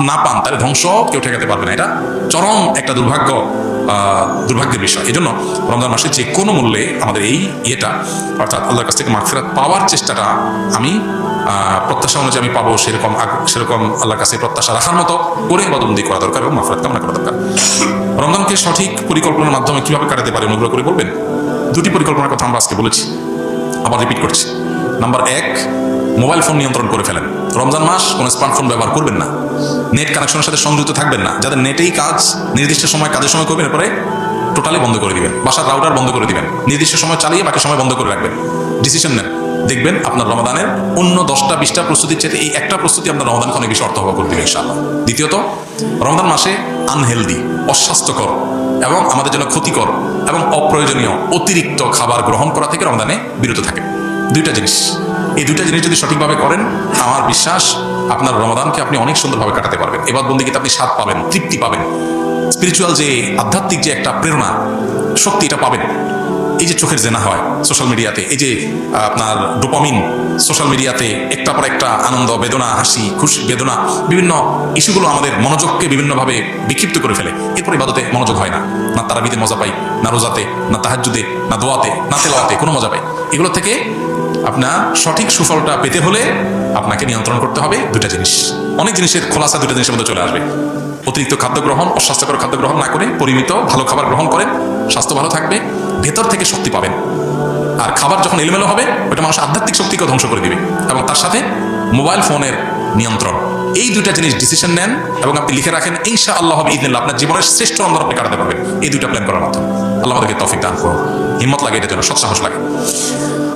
না পান তাহলে ধ্বংস কেউ ঠেকাতে পারবে না। এটা চরম একটা দুর্ভাগ্যের বিষয়। এই জন্য রমজান মাসে যে কোনো মূল্যে আমাদের এই অর্থাৎ আল্লাহর কাছ থেকে মাগফিরাত পাওয়ার চেষ্টাটা আমি প্রত্যাশা অনুযায়ী আমি পাবো সেরকম আল্লাহর কাছে প্রত্যাশা রাখার মতো করে ইবাদতবন্দি করা দরকার এবং মাগফিরাত কামনা করা দরকার। রমজানকে সঠিক পরিকল্পনার মাধ্যমে কিভাবে কাটাতে পারি অনুগ্রহ করে বলবেন? দুটি পরিকল্পনার কথা আমরা আজকে বলেছি, আবার রিপিট করছি। নাম্বার 1, মোবাইল ফোন নিয়ন্ত্রণ করে ফেলেন। রমজান মাস কোনো স্মার্টফোন ব্যবহার করবেন না, নেট কানেকশনের সাথে সংযুক্ত থাকবেন না। যাদের নেটেই কাজ, নির্দিষ্ট সময় কাজের সময় করবেন, এরপরে টোটালি বন্ধ করে দিবেন। বাসার রাউটার বন্ধ করে দিবেন, নির্দিষ্ট সময় চালিয়ে বাকি সময় বন্ধ করে রাখবেন। ডিসিশন নেন, দেখবেন আপনার রমাদানের অন্য 10টা-20টা প্রস্তুতির চেয়ে এই একটা প্রস্তুতি আপনার রমাদানকে অনেক বেশি অর্থবহ করে দিবে ইনশাআল্লাহ। দ্বিতীয়ত, রমজান মাসে আনহেলদি, অস্বাস্থ্যকর এবং আমাদের জন্য ক্ষতিকর এবং অপ্রয়োজনীয় অতিরিক্ত খাবার গ্রহণ করা থেকে রমজানে বিরত থাকে। দুইটা জিনিস, এই দুইটা জিনিস যদি সঠিকভাবে করেন, আমার বিশ্বাস আপনার রমাদানকে আপনি অনেক সুন্দরভাবে কাটাতে পারবেন। ইবাদতবন্দিতে আপনি স্বাদ পাবেন, তৃপ্তি পাবেন, স্পিরিচুয়াল যে আধ্যাত্মিক যে একটা প্রেরণা, শক্তি, এটা পাবেন। এই যে চোখের জেনা হয় সোশ্যাল মিডিয়াতে, এই যে আপনার ডোপামিন সোশ্যাল মিডিয়াতে একটা পর একটা আনন্দ, বেদনা, হাসি, খুশি, বেদনা, বিভিন্ন ইস্যুগুলো আমাদের মনোযোগকে বিভিন্নভাবে বিক্ষিপ্ত করে ফেলে। এরপর ইবাদতে মনোযোগ হয় না, না তারাবিতে মজা পাই, না রোজাতে, না তাহাজ্জুদে, না দোয়াতে, না তেলাওয়াতে কোনো মজা পাই। এগুলো থেকে আপনার সঠিক সুফলটা পেতে হলে আপনাকে নিয়ন্ত্রণ করতে হবে দুটা জিনিস। অনেক জিনিসের খোলাসা দুটা জিনিসের মধ্যে চলে আসবে। অতিরিক্ত খাদ্য গ্রহণ, অস্বাস্থ্যকর খাদ্য গ্রহণ না করে পরিমিত ভালো খাবার গ্রহণ করেন, স্বাস্থ্য ভালো থাকবে, ভেতর থেকে শক্তি পাবেন। আর খাবার যখন এলোমেলো হবে, ওটা মানুষের আধ্যাত্মিক শক্তিকে ধ্বংস করে দিবে। এবং তার সাথে মোবাইল ফোনের নিয়ন্ত্রণ, এই দুইটা জিনিস ডিসিশন নেন এবং আপনি লিখে রাখেন, ইনশাআল্লাহ বিইذনিল্লাহ আপনার জীবনের শ্রেষ্ঠ রমজান আপনি কাটাতে পারবেন এই দুইটা প্ল্যান করার মাধ্যমে। আল্লাহ আমাদেরকে তৌফিক দান করুন, হিম্মত লাগে এটার জন্য, সৎসাহস লাগে।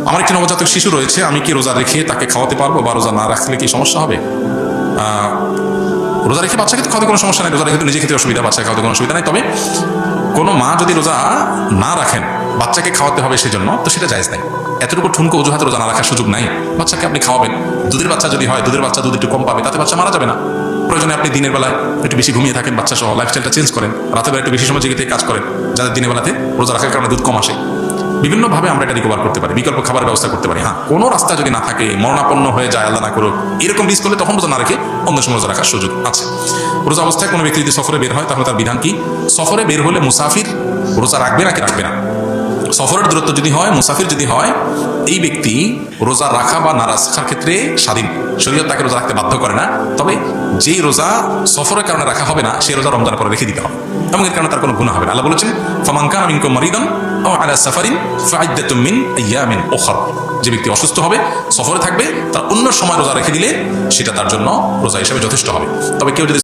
আমার একটি নবজাতক শিশু রয়েছে, আমি কি রোজা রেখে তাকে খাওয়াতে পারবো বা রোজা না রাখলে কি সমস্যা হবে? রোজা রেখে বাচ্চাকে খাওয়াতে কোনো সমস্যা নেই, রোজা রেখে তো নিজে খেতে অসুবিধা, বাচ্চাকে খাওয়াতে কোনো অসুবিধা নেই। তবে কোনো মা যদি রোজা না রাখেন, বাচ্চাকে খাওয়াতে হবে সেজন্য, তো সেটা জায়েজ নাই। এতটুকু ঠুনকো অজুহাতে রোজা না রাখার সুযোগ নাই। বাচ্চাকে আপনি খাওয়াবেন, দুধের বাচ্চা যদি হয়, দুধের বাচ্চা দুধ একটু কম পাবে, তাতে বাচ্চা মারা যাবে না। প্রয়োজনে আপনি দিনের বেলায় একটু বেশি ঘুমিয়ে থাকেন, বাচ্চা সহ লাইফস্টাইলটা চেঞ্জ করেন, রাতের বেলা একটু বেশি সময় জেগে থেকে কাজ করেন, যাদের দিনের বেলাতে রোজা রাখার কারণে দুধ কম আসে। বিভিন্নভাবে আমরা এটা রিকভার করতে পারি, বিকল্প খাবার ব্যবস্থা করতে পারি। হ্যাঁ, কোনো রাস্তা যদি না থাকে, মরণাপন্ন হয়ে যায়, আল্লাহ না করুক, এরকম রিস্ক করলে তখন রোজা না রেখে অন্য সময় রোজা রাখার সুযোগ আছে। রোজা অবস্থায় কোনো ব্যক্তি যদি সফরে বের হয়, তাহলে তার বিধান কি? সফরে বের হলে মুসাফির রোজা রাখবে নাকি রাখবে না? সফরের দূরত্ব যদি হয়, মুসাফির যদি হয়, এই ব্যক্তি রোজা রাখা বা না রাখার ক্ষেত্রে স্বাধীন, শরীয়ত তাকে রোজা রাখতে বাধ্য করে না। তবে যেই রোজা সফরের কারণে রাখা হবে না, সেই রোজা রমজান পরে রেখে দিতে হবে এবং এর কারণে তার কোনো গুনাহ হবে না। আল্লাহ বলেছেন, ফামান কানা মিনকুম মারিদান আও আলা সাফারিন ফাইদ্দাতুম মিন আইয়ামিন উখরা। যে ব্যক্তি অসুস্থ হবে, সফরে থাকবে, তার অন্য সময় রোজা রেখে দিলে সেটা তার জন্য রোজা হিসেবে যথেষ্ট হবে। তবে কেউ যদি